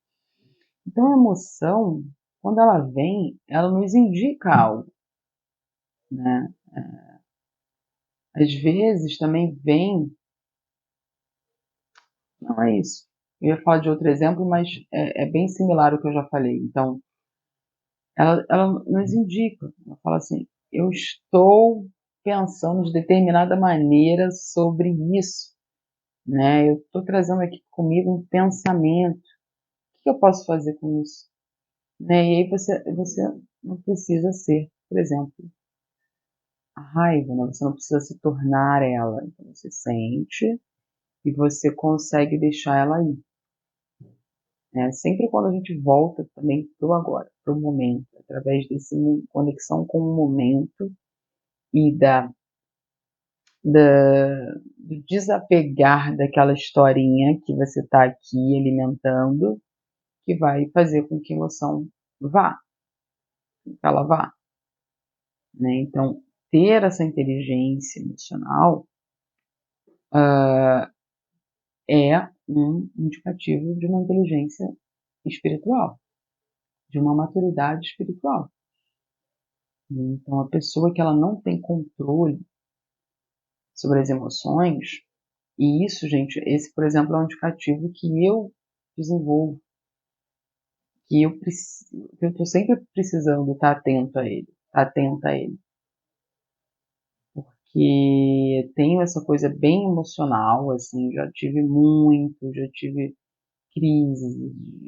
Então a emoção, quando ela vem, ela nos indica algo, né? Às vezes também vem, não é isso. Eu ia falar de outro exemplo, mas é bem similar ao que eu já falei. Então, ela nos indica, ela fala assim, eu estou pensando de determinada maneira sobre isso, né? Eu estou trazendo aqui comigo um pensamento. O que eu posso fazer com isso? Né? E aí você não precisa ser, por exemplo, a raiva, né? Você não precisa se tornar ela. Então você sente e você consegue deixar ela aí. Né? Sempre quando a gente volta também pro agora, pro momento, através desse conexão com o momento e do desapegar daquela historinha que você está aqui alimentando, que vai fazer com que a emoção vá, que ela vá. Né? Então, ter essa inteligência emocional é um indicativo de uma inteligência espiritual, de uma maturidade espiritual. Então, a pessoa que ela não tem controle sobre as emoções, e isso, gente, esse, por exemplo, é um indicativo que eu desenvolvo, que eu estou sempre precisando estar atento a ele, estar atenta a ele. Porque tenho essa coisa bem emocional, assim, já tive crises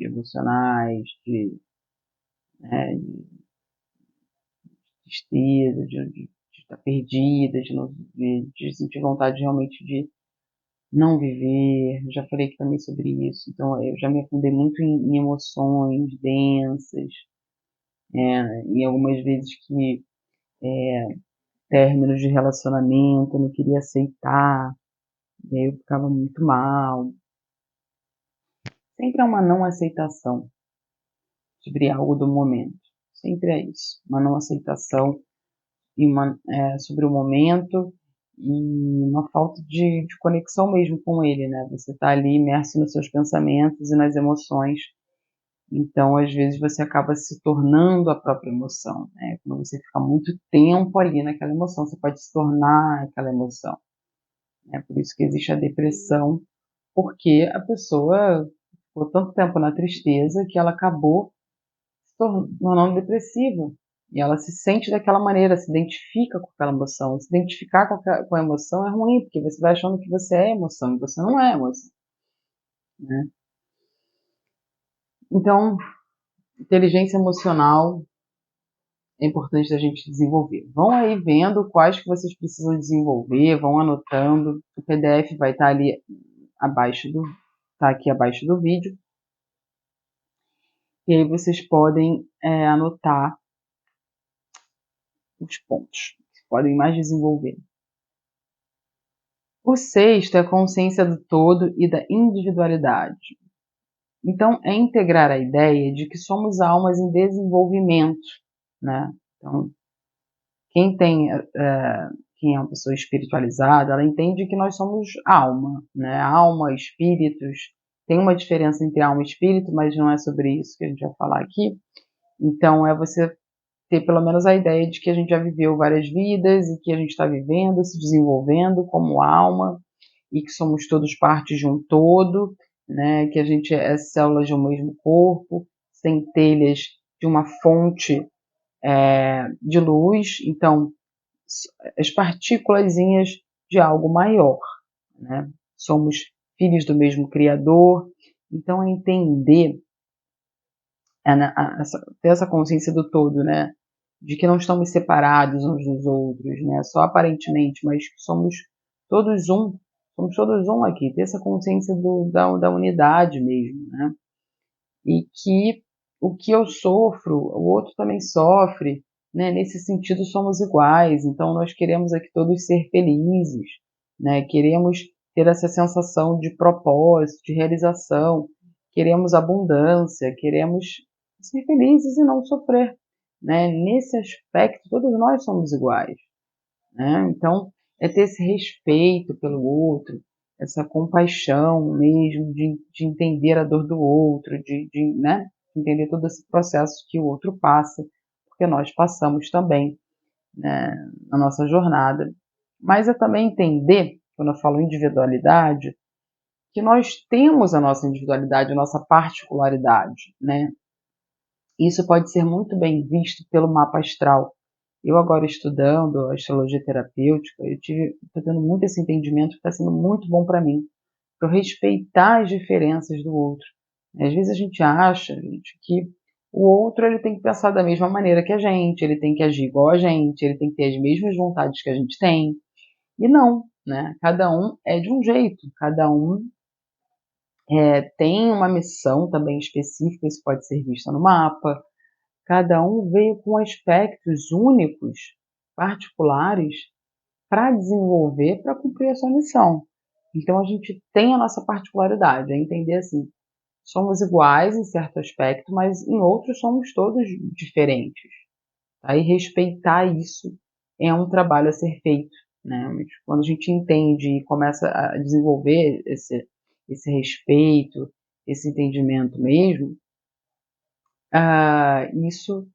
emocionais, de tristeza, de estar perdida, de sentir vontade realmente de não viver. Já falei aqui também sobre isso. Então, eu já me afundei muito em emoções densas, e algumas vezes que términos de relacionamento eu não queria aceitar, e aí eu ficava muito mal. Sempre é uma não aceitação sobre algo do momento. Sempre é isso. Uma não aceitação sobre o momento e uma falta de conexão mesmo com ele, né? Você está ali imerso nos seus pensamentos e nas emoções. Então, às vezes, você acaba se tornando a própria emoção, né? Quando você fica muito tempo ali naquela emoção, você pode se tornar aquela emoção. É por isso que existe a depressão, porque a pessoa ficou tanto tempo na tristeza que ela acabou se tornando depressiva. E ela se sente daquela maneira, se identifica com aquela emoção. Se identificar com a emoção é ruim, porque você vai achando que você é emoção, e você não é emoção. Né? Então, inteligência emocional é importante a gente desenvolver. Vão aí vendo quais que vocês precisam desenvolver, vão anotando. O PDF vai estar ali tá aqui abaixo do vídeo. E aí vocês podem anotar os pontos que podem mais desenvolver. O sexto é a consciência do todo e da individualidade. Então, é integrar a ideia de que somos almas em desenvolvimento, né? Então, quem quem é uma pessoa espiritualizada, ela entende que nós somos alma, né? Alma, espíritos. Tem uma diferença entre alma e espírito, mas não é sobre isso que a gente vai falar aqui. Então, é você ter pelo menos a ideia de que a gente já viveu várias vidas e que a gente está vivendo, se desenvolvendo como alma e que somos todos parte de um todo, né? Que a gente é células de um mesmo corpo, centelhas de uma fonte de luz. Então, as partículazinhas de algo maior, né? Somos filhos do mesmo Criador. Então, é entender, ter essa consciência do todo, né? De que não estamos separados uns dos outros, né? Só aparentemente, mas que todos um, somos todos um aqui. Ter essa consciência da unidade mesmo, né? E que o que eu sofro, o outro também sofre, né? Nesse sentido somos iguais, então nós queremos aqui todos ser felizes, né? Queremos ter essa sensação de propósito, de realização, queremos abundância, queremos ser felizes e não sofrer, né? Nesse aspecto todos nós somos iguais, né? Então é ter esse respeito pelo outro, essa compaixão mesmo de entender a dor do outro, né, entender todo esse processo que o outro passa, porque nós passamos também, né, na nossa jornada. Mas é também entender, quando eu falo individualidade, que nós temos a nossa individualidade, a nossa particularidade, né? Isso pode ser muito bem visto pelo mapa astral. Eu agora estudando astrologia terapêutica, estou tendo muito esse entendimento que está sendo muito bom para mim, para respeitar as diferenças do outro. Às vezes a gente acha, gente, que o outro ele tem que pensar da mesma maneira que a gente, ele tem que agir igual a gente, ele tem que ter as mesmas vontades que a gente tem. E não, né? Cada um é de um jeito, cada um tem uma missão também específica, isso pode ser visto no mapa. Cada um veio com aspectos únicos, particulares, para desenvolver, para cumprir a sua missão. Então a gente tem a nossa particularidade, é entender assim, somos iguais em certo aspecto, mas em outros somos todos diferentes. Tá? E respeitar isso é um trabalho a ser feito, né? Quando a gente entende e começa a desenvolver esse respeito, esse entendimento mesmo, isso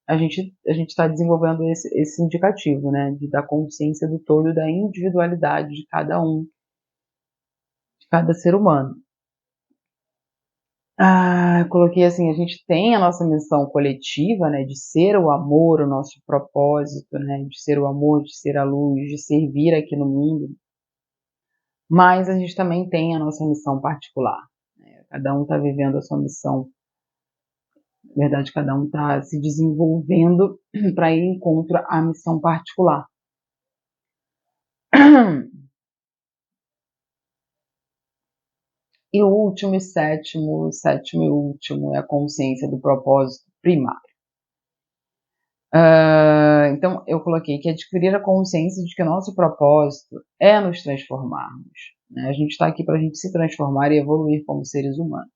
a gente está desenvolvendo esse indicativo, né, da consciência do todo, da individualidade de cada um, de cada ser humano. Coloquei assim, a gente tem a nossa missão coletiva, né, de ser o amor, o nosso propósito, né, de ser o amor, de ser a luz, de servir aqui no mundo, mas a gente também tem a nossa missão particular, né, cada um está vivendo a sua missão, na verdade cada um está se desenvolvendo para ir em contra a missão particular. E o último e sétimo e último é a consciência do propósito primário. Então, eu coloquei que adquirir a consciência de que o nosso propósito é nos transformarmos, né? A gente está aqui para a gente se transformar e evoluir como seres humanos.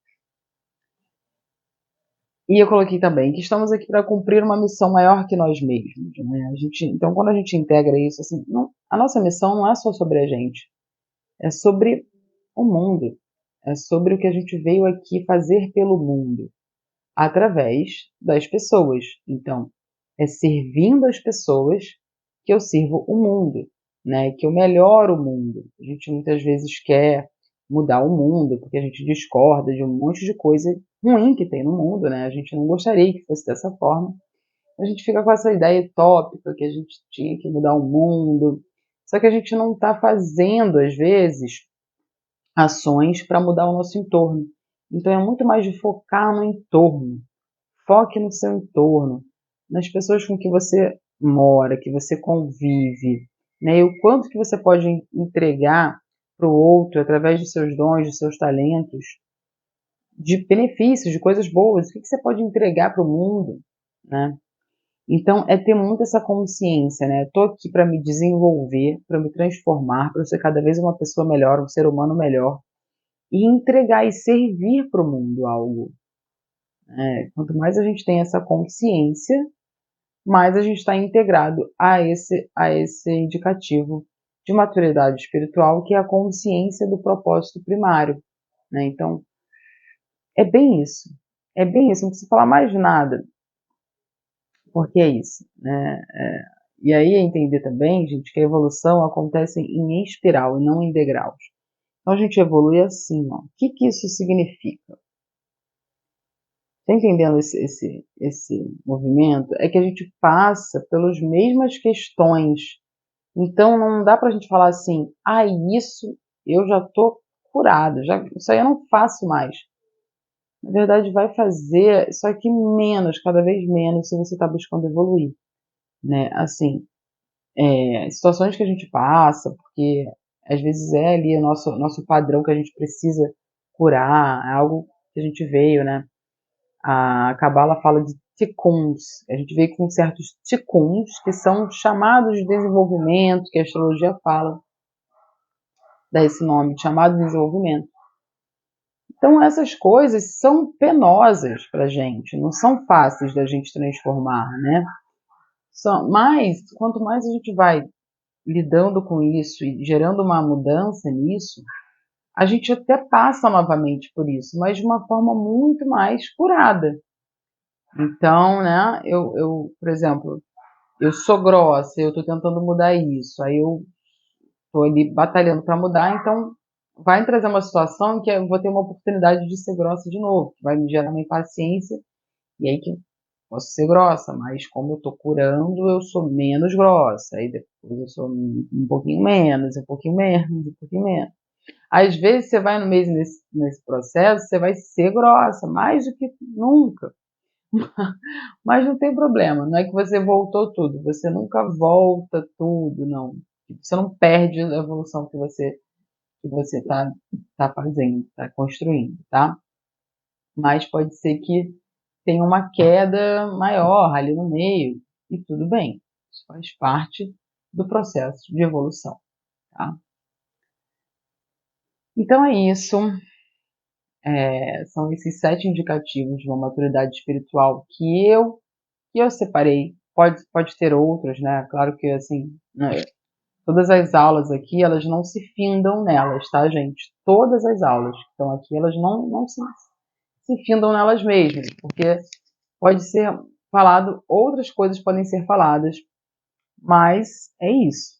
E eu coloquei também que estamos aqui para cumprir uma missão maior que nós mesmos, né? Então, quando a gente integra isso, assim, a nossa missão não é só sobre a gente, é sobre o mundo, é sobre o que a gente veio aqui fazer pelo mundo, através das pessoas. Então, é servindo as pessoas que eu sirvo o mundo, né? Que eu melhoro o mundo. A gente muitas vezes quer mudar o mundo porque a gente discorda de um monte de coisa ruim que tem no mundo, né? A gente não gostaria que fosse dessa forma. A gente fica com essa ideia utópica que a gente tinha que mudar o mundo. Só que a gente não está fazendo, às vezes, ações para mudar o nosso entorno. Então é muito mais de focar no entorno. Foque no seu entorno, nas pessoas com que você mora, que você convive, né? E o quanto que você pode entregar para o outro através de seus dons, de seus talentos, de benefícios, de coisas boas. O que você pode entregar para o mundo, né? Então é ter muito essa consciência, né? Estou aqui para me desenvolver, para me transformar, para ser cada vez uma pessoa melhor, um ser humano melhor e entregar e servir para o mundo algo. Quanto mais a gente tem essa consciência, mas a gente está integrado a esse indicativo de maturidade espiritual, que é a consciência do propósito primário, né? Então, é bem isso. É bem isso, não precisa falar mais nada, porque é isso, né? E aí é entender também, gente, que a evolução acontece em espiral e não em degraus. Então a gente evolui assim, ó. O que isso significa? Tá entendendo esse movimento? É que a gente passa pelas mesmas questões. Então não dá pra gente falar assim, isso eu já tô curada, isso aí eu não faço mais. Na verdade, vai fazer, só que menos, cada vez menos, se você está buscando evoluir, né? Assim, situações que a gente passa, porque às vezes é ali o nosso padrão que a gente precisa curar, é algo que a gente veio, né? A Kabbalah fala de tickuns, a gente veio com certos tickuns, que são chamados de desenvolvimento, que a astrologia fala, dá esse nome, chamado de desenvolvimento. Então essas coisas são penosas para a gente, não são fáceis da gente transformar, né? Mas quanto mais a gente vai lidando com isso e gerando uma mudança nisso, a gente até passa novamente por isso, mas de uma forma muito mais curada. Então, né, por exemplo, eu sou grossa, eu estou tentando mudar isso, aí eu estou ali batalhando para mudar, então vai trazer uma situação em que eu vou ter uma oportunidade de ser grossa de novo, que vai me gerar uma impaciência, e aí que posso ser grossa, mas como eu estou curando, eu sou menos grossa, aí depois eu sou um pouquinho menos, um pouquinho menos, um pouquinho menos. Às vezes você vai no mesmo nesse processo, você vai ser grossa, mais do que nunca. Mas não tem problema, não é que você voltou tudo, você nunca volta tudo, não. Você não perde a evolução que você tá fazendo, tá construindo, tá? Mas pode ser que tenha uma queda maior ali no meio, e tudo bem. Isso faz parte do processo de evolução, tá? Então é isso. São esses 7 indicativos de uma maturidade espiritual que eu separei. Pode ter outros, né? Claro que, assim, né, todas as aulas aqui, elas não se findam nelas, tá, gente? Todas as aulas que estão aqui, elas não se findam nelas mesmas, porque pode ser falado, outras coisas podem ser faladas, mas é isso.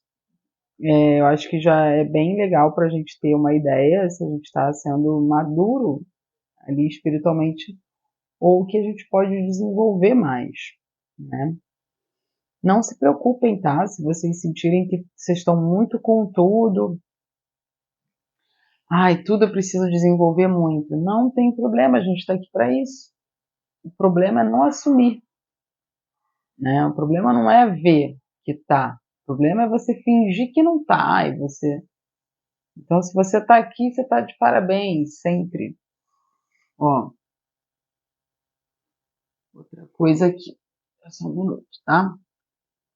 Eu acho que já é bem legal para a gente ter uma ideia se a gente está sendo maduro ali espiritualmente ou que a gente pode desenvolver mais, né? Não se preocupem, tá? Se vocês sentirem que vocês estão muito com tudo, tudo eu preciso desenvolver muito. Não tem problema, a gente está aqui para isso. O problema é não assumir, né? O problema não é ver que tá. O problema é você fingir que não tá. Então, se você tá aqui, você tá de parabéns, sempre. Ó, outra coisa aqui. Só um minuto, tá?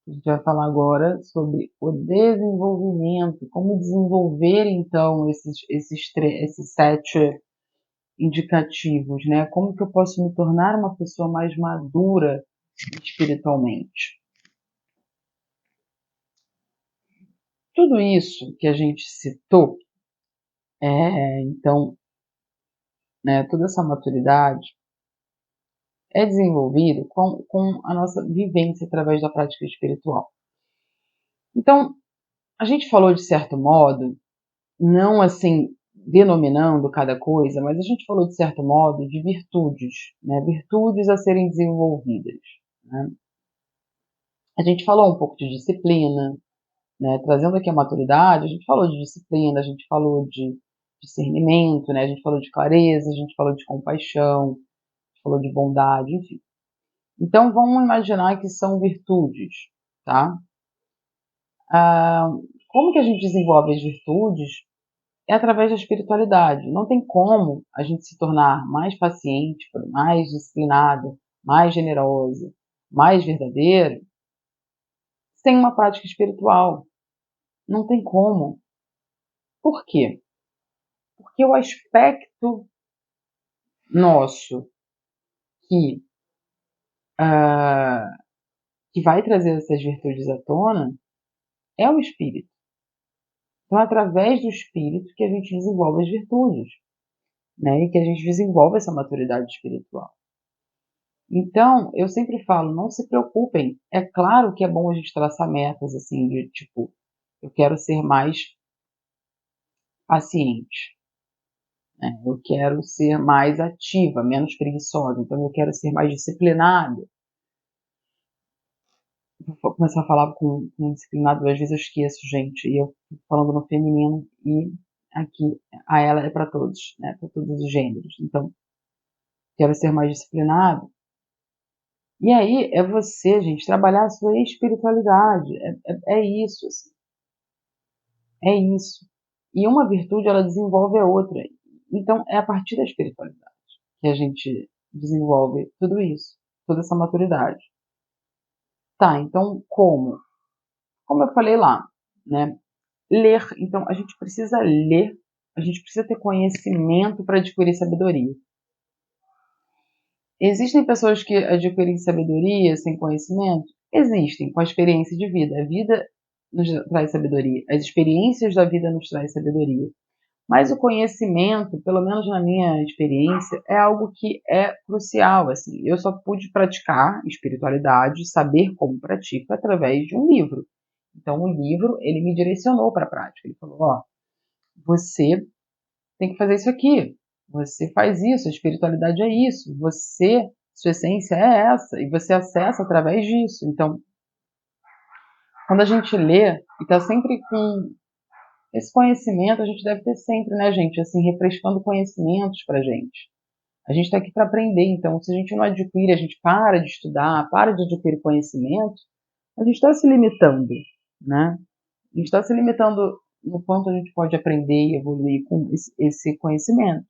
A gente vai falar agora sobre o desenvolvimento, como desenvolver então esses 7 indicativos, né? Como que eu posso me tornar uma pessoa mais madura espiritualmente? Tudo isso que a gente citou, então, né, toda essa maturidade é desenvolvida com a nossa vivência através da prática espiritual. Então, a gente falou de certo modo, não assim denominando cada coisa, mas a gente falou de certo modo de virtudes, né? Virtudes a serem desenvolvidas, né? A gente falou um pouco de disciplina, né? Trazendo aqui a maturidade, a gente falou de disciplina, a gente falou de discernimento, né? A gente falou de clareza, a gente falou de compaixão, a gente falou de bondade, enfim. Então vamos imaginar que são virtudes, tá? Como que a gente desenvolve as virtudes? É através da espiritualidade. Não tem como a gente se tornar mais paciente, mais disciplinado, mais generoso, mais verdadeiro, sem uma prática espiritual. Não tem como. Por quê? Porque o aspecto nosso que, ah, que vai trazer essas virtudes à tona é o espírito. Então, é através do espírito que a gente desenvolve as virtudes, né? E que a gente desenvolve essa maturidade espiritual. Então, eu sempre falo, não se preocupem. É claro que é bom a gente traçar metas, assim, de tipo, eu quero ser mais paciente, né? Eu quero ser mais ativa, menos preguiçosa. Então, eu quero ser mais disciplinada. Vou começar a falar com disciplinado, às vezes eu esqueço, gente. E eu fico falando no feminino e aqui a ela é para todos, né? Para todos os gêneros. Então, quero ser mais disciplinado. E aí é você, gente, trabalhar a sua espiritualidade. É isso, assim. É isso. E uma virtude, ela desenvolve a outra. Então, é a partir da espiritualidade que a gente desenvolve tudo isso, toda essa maturidade. Tá, então como? Como eu falei lá, né? Ler. Então, a gente precisa ler, a gente precisa ter conhecimento para adquirir sabedoria. Existem pessoas que adquirem sabedoria sem conhecimento? Existem, com a experiência de vida. A vida nos traz sabedoria, as experiências da vida nos traz sabedoria. Mas o conhecimento, pelo menos na minha experiência, é algo que é crucial. Assim, eu só pude praticar espiritualidade, saber como pratico, através de um livro. Então, o livro, ele me direcionou para a prática. Ele falou, ó, você tem que fazer isso aqui. Você faz isso, a espiritualidade é isso. Você, sua essência é essa, e você acessa através disso. Então, quando a gente lê e está sempre com esse conhecimento, a gente deve ter sempre, né, gente, assim, refrescando conhecimentos pra gente. A gente está aqui para aprender, então, se a gente não adquire, a gente para de estudar, para de adquirir conhecimento, a gente está se limitando, né? A gente está se limitando no quanto a gente pode aprender e evoluir com esse conhecimento,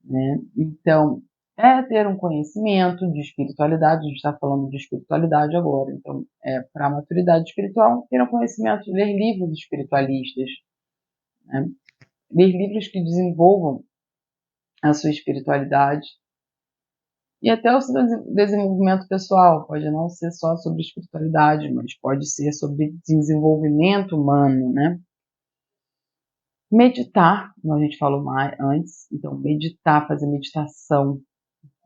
né? Então, é ter um conhecimento de espiritualidade, a gente está falando de espiritualidade agora, então, para a maturidade espiritual, ter um conhecimento, ler livros espiritualistas, né? Ler livros que desenvolvam a sua espiritualidade e até o seu desenvolvimento pessoal. Pode não ser só sobre espiritualidade, mas pode ser sobre desenvolvimento humano, né? Meditar, como a gente falou mais antes, então meditar, fazer meditação,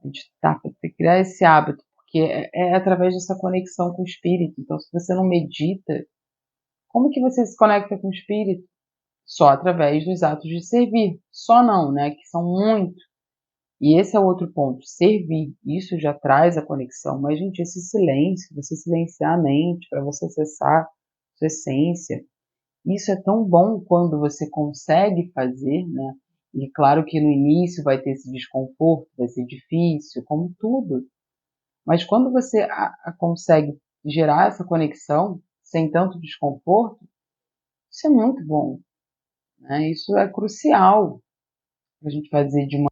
meditar, criar esse hábito, porque é através dessa conexão com o espírito. Então, se você não medita, como que você se conecta com o espírito? Só através dos atos de servir. Só não, né? Que são muitos. E esse é o outro ponto, servir. Isso já traz a conexão, mas, gente, esse silêncio, você silenciar a mente para você acessar sua essência, isso é tão bom quando você consegue fazer, né? E claro que no início vai ter esse desconforto, vai ser difícil, como tudo. Mas quando você consegue gerar essa conexão sem tanto desconforto, isso é muito bom, né? Isso é crucial para a gente fazer de uma